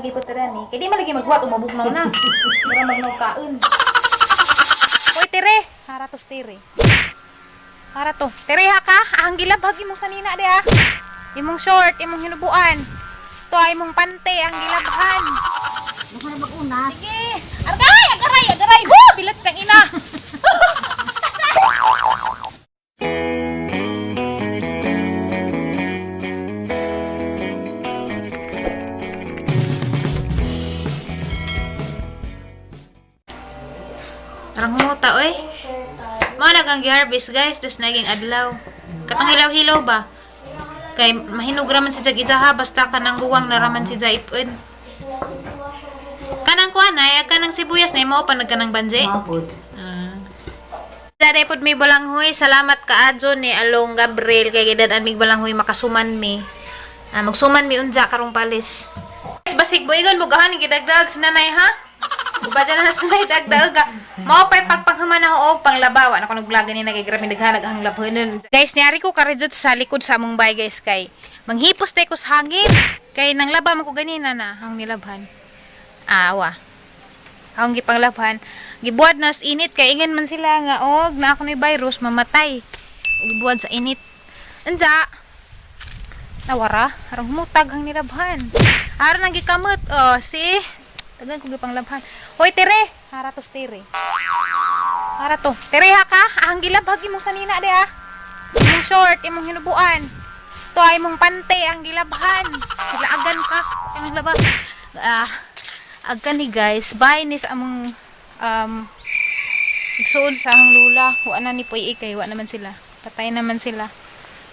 lagi po tira ni. Kaya di man lagi maghuwat umabugnaw na. Mura magnaw kaon. Hoy tire, hara tos tire. Hara to. Tire ha ka, ang gilabhag imong sanina di ah. Imong short, imong hinubuan. To ay imong pante ang gilabhan. Masaya mag-una. Sige. Agay, agaray, agaray. Ho, bilat siyang ina. Parang humuta, oy. Mga nagang gi-harvest, guys. Das naging adlaw. Katang hilaw-hilaw ba? Kay mahinog raman si Jag Izaha. Basta kanang guwang naraman si Jaipun. Kanang kuan ay kanang sibuyas na mo pa nagkanang banji. Mapod. Dade pod may balanghoy. Salamat kaadyo ni Along Gabriel kay gidad mig balanghoy makasuman mi. Magsuman mi unja karong palis. Basig boygon mo gahan gidagdag sinanay ha. Ubaja na sinanay dagdag. Mao pay pagpanghuman na og panglabaw. Ano ko nag-vlog ni nagigrabe daghanag ang labhonon. Guys, niari ko karidjot sa likod sa among bay guys kay manghipos tay ko sa hangin. Kay nang laba man ko ganina na ang nilabhan. Awa. Ang gipanglabhan, gibuad na sa init kay ingon man sila nga og na ako ni virus mamatay. Og gibuad sa init. Anja. Nawara, harang humutag ang nilabhan. Ara nang gikamot. Oh, si tagan ko gipanglabhan. Hoy tire, hara tos tire. Hara to. Tire ha ka, ang gilabhag imong sanina di ah. Imong short, imong hinubuan. To ay imong pante ang gilabhan. Silaagan ka ang labah. Agka ni guys, bye ni sa among igsuon sa ang lula. Wa na ni Poy ikay, wa naman sila. Patay naman sila.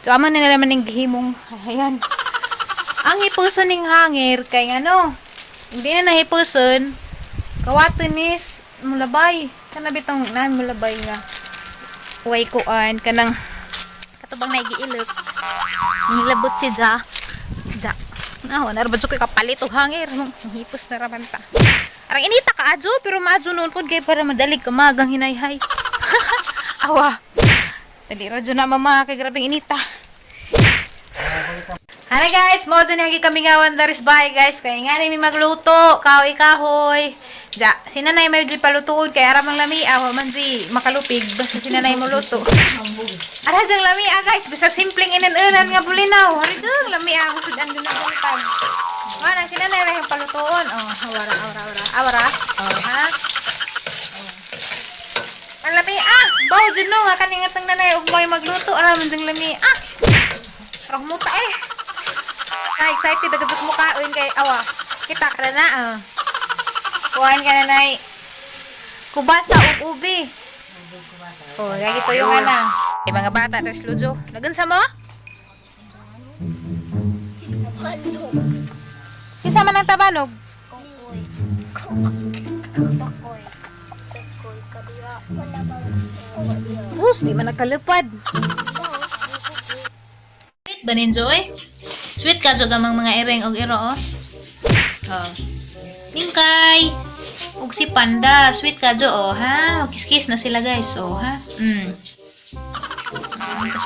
So amo na nila man ning gihimong ayan. Ang hipuson ning hangir kay ano, hindi na nahipuson. Kawaton is mulabay. Kana bitong na mulabay nga. Way kuan kanang katubang naigiilot. Nilabot si Ja. Narabad ko kapalit o hangir. Hipos na raman ta. Arang inita ka adyo, pero maadyo noon po kaya para madalig ka magang hinayhay. Awa. Dali radyo na mama, kay grabing inita. Hala guys, mo dyan hagi kami ngawan daris bahay guys. Kaya nga namin magluto, kahoy-kahoy. Ja, sinanay may di palutuod, kaya aramang lami, awa man di makalupig. Basta sinanay mo luto. Ara jang lami guys, bisag simpleng inan-inan nga bulinaw. Hari dong lami sudan din ang buntag. Wala sinanay ra yung palutuon. Oh, awara. Oh, ha. Ang lami baw din no nga kaning atang nanay ug may magluto ara man ding lami. Parang muta eh. Ay, excited agad mo kaon kay awa. Kita ka na kuhain ka na nay. Kubasa ug ubi. Oh, lagi to yung ana. Eh, mga bata, there's Lujo. Nagansa mo? Kisa man ang tabanog? Bus, di man nakalupad. Sweet ba ninjoy? Sweet ka jog ang mga ireng og iro, oh. Oh. Mingkay. Ug si Panda, sweet ka jo, oh, ha? Magkiskis na sila, guys, oh, ha?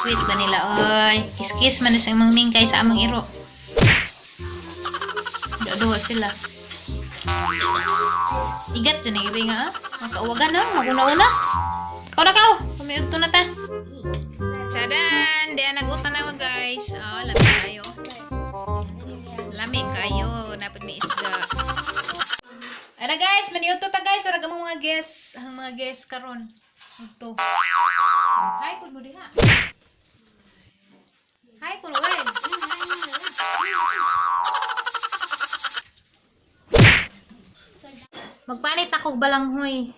Sweet ba nila, oy? Kiss-kiss man sa imong mingkay sa among iro. Dodo sila. Igat dyan ang iring, ha? Magkauwagan, no? Maguna-una. Ikaw na kao. Pumiug to na ta. Tadaan! Di nag-uta na mo, guys. Oh, lami kayo. Lami kayo. Dapat may isda. Ano, guys? Maniuto ta, guys. Sarag ang mga guests. Ang mga guests karon. Ito. Hi, kung mo diha. Hi, kulungan. Magpanit ako balanghoy.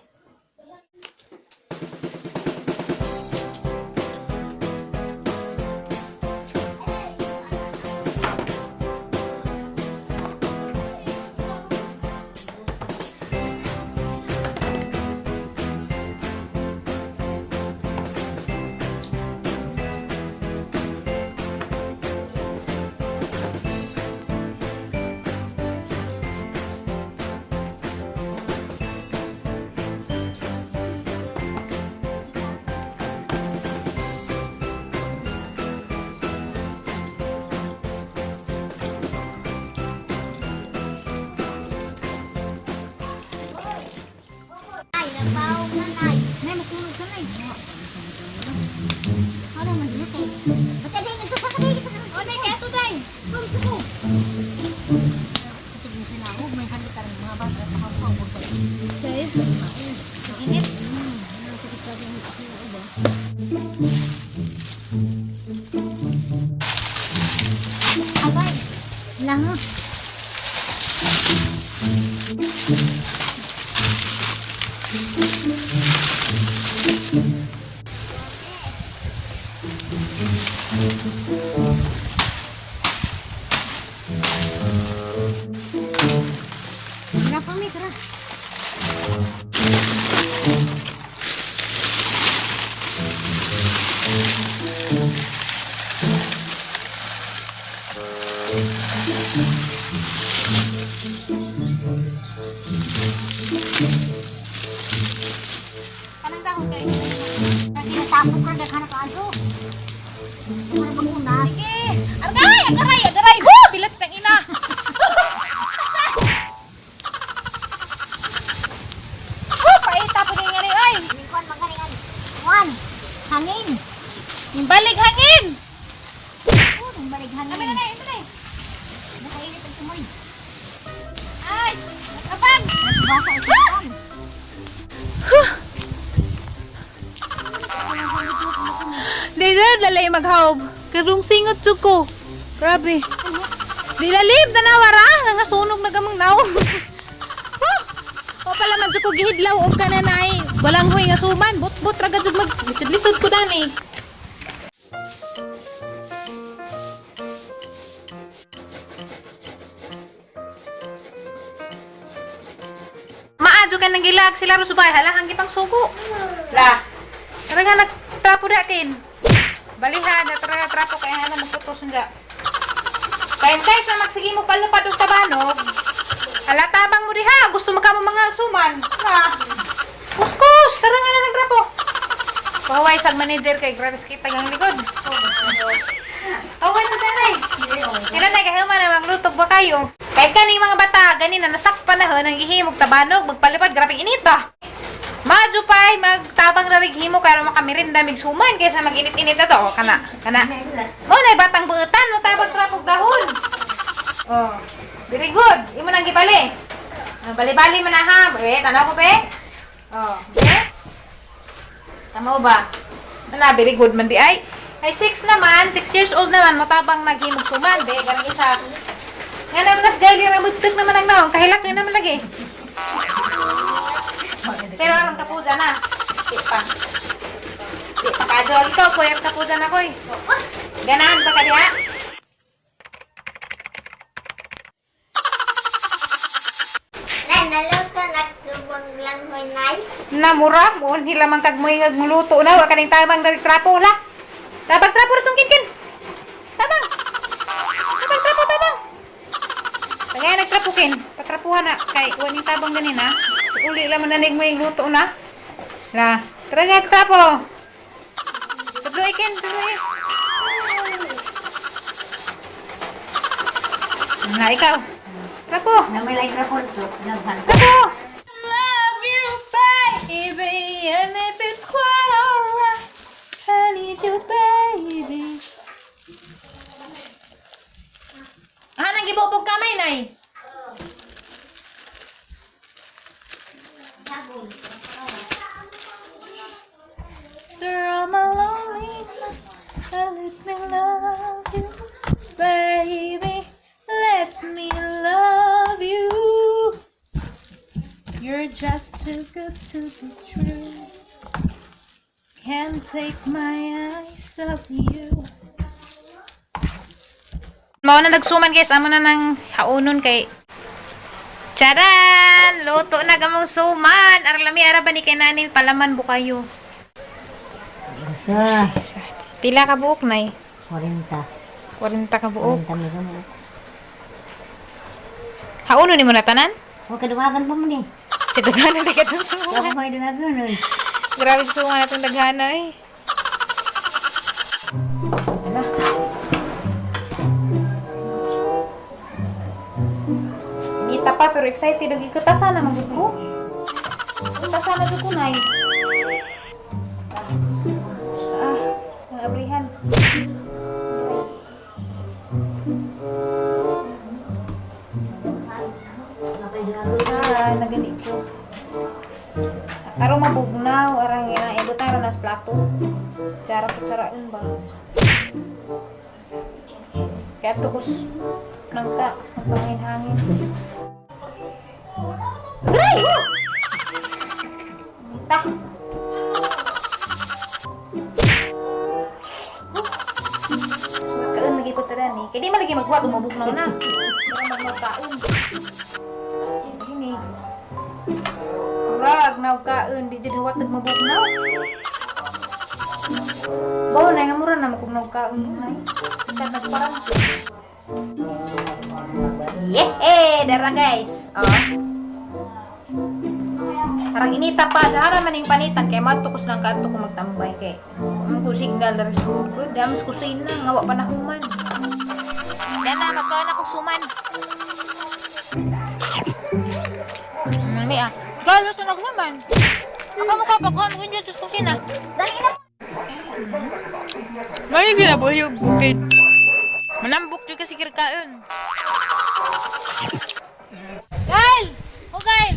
Baw na nay. Nay, masunod ka nay. Ano man dito kay? Pati din ito pa kay. O nay, keso day. Come suko. Suko sila og may halitan mga bata sa kapag pag. Kay. Init. Abay. Langot. Kenapa mi tara? Kanang dahon kayo. Lagi natapok ka daghan ka aso. Ano bang una? Sige. Agay, agaray, agaray. Ho, bilat sang ina. Ho, paita po din nga rin. Oy, Lingkon magalingan. Juan, hangin. balik hangin. Oh, nang balik hangin. Kami na na, ito na. Nakainit ang tumoy. Ay, kapag. Basa ito. Di na, lalay maghaob. Karong singot jud ko. Grabe. Di lalib na nawara. Nangasunog na gamang naw. O pala man jud ko gihidlaw og kananay. Walang huy nga suman. Bot-bot ra jud mag lisod-lisod ko dani. Maadyo ka nang gilag sila ro subay. Halahang gipang sugo. La. Tara nga nagtrapo datin. Balihan, tara trapo kaya na magputos nga. Kaya guys, na magsige mo palupad og tabanog. Alatabang mo diha, gusto mo ka mo mga suman. Ha. Kuskus, tara nga na nagtrapo. Pahuway sa manager kay grabe kita gang likod. Pahuway sa tanay. Sila na kahuman na maglutog ba kayo? Kaya kaning mga bata, ganina nasakpan na ho nang ihimog tabanog, magpalipad, grabe init ba? Madyo pa'y magtabang na himo kaya makamirinda mig suman kaysa mag-init-init na to. O, kana. Mo na batang buutan mo tabag trapog dahon. Oh. Very good. Imo nang gibali. Bali-bali man na ha. Tanaw ko be. Oh, be. Tama ba? Ana, very good man di ay. Ay 6 naman, 6 years old naman mo tabang naghimog suman be. Ganang isa. Nga naman nas gali ra bugtek naman ang naong kahilak na naman lagi. Pero ang kapuza na. Di pa. Di pa kadyo. Ikaw ko, yung kapuza na ko eh. Ganahan pa ka diha? Nay, naluto naglubang lang hoy nay. Namura. Buon hila man kag mo'y nguluto na. Wa kaning tabang dari trapo la. Tabang trapo na itong kitkin. Tabang. Tabang trapo, tabang. Tagay nagtrapukin. Patrapuhan na. Kay, waning tabang ganin ha. Uli lang mananig mo yung luto na. La, tara nga trapo. Tubloy ken, tubloy. Na ikaw. Trapo. Na may light report to. Naghan. Trapo. Love you, baby, and if it's quite alright, I need you, baby. Ah, nagibupog kamay, nay. Through my lonely let me love you, baby. Let me love you. You're just too good to be true. Can't take my eyes off you. Mao na nagsuman guys, amo na nang haunon kay Charan! Luto na gamong suman. Arlami araba ni kay nani palaman bukayo. Sa Pila ka buok nay? 40. 40 ka buok. 40 mi mo. Haunon ni mo na tanan? O kadugagan pa mo ni. Daghanan na katong Ako suman. may dugagan. Grabe suman natong daghana eh. Nita pa pero excited og ikot sana magud ko. Kita sana sa kunay. Ang abrihan. Na ganito. Arong mabugnaw, arang ina ibutan ra nas plato. Cara saraan ba? Kaya tukus nangka hangin-hangin. Gray! Tah. Kaon lagi putaran ni. Kaya di man lagi magwa mabugnaw na. Para magkaon. Ini. Rag naw kaon di jadi watag mabugnaw. Bawa na nga mura na makugnaw kaon nay. Kan nagparang. Dara guys. Oh. Parang inita pa sa hara maning panitan kay matukos lang kadto ko magtambay kay. Ang signal dari school ko, damas kusina ngawa panahuman. Yan na magkaon ako suman. Mami ah. Galo to nagsuman. Ako mo ka pagkuha mo dito sa kusina. Dali na. May sila buyog bukid. Manambok jud kasi kirkaon. Gail! O Gail!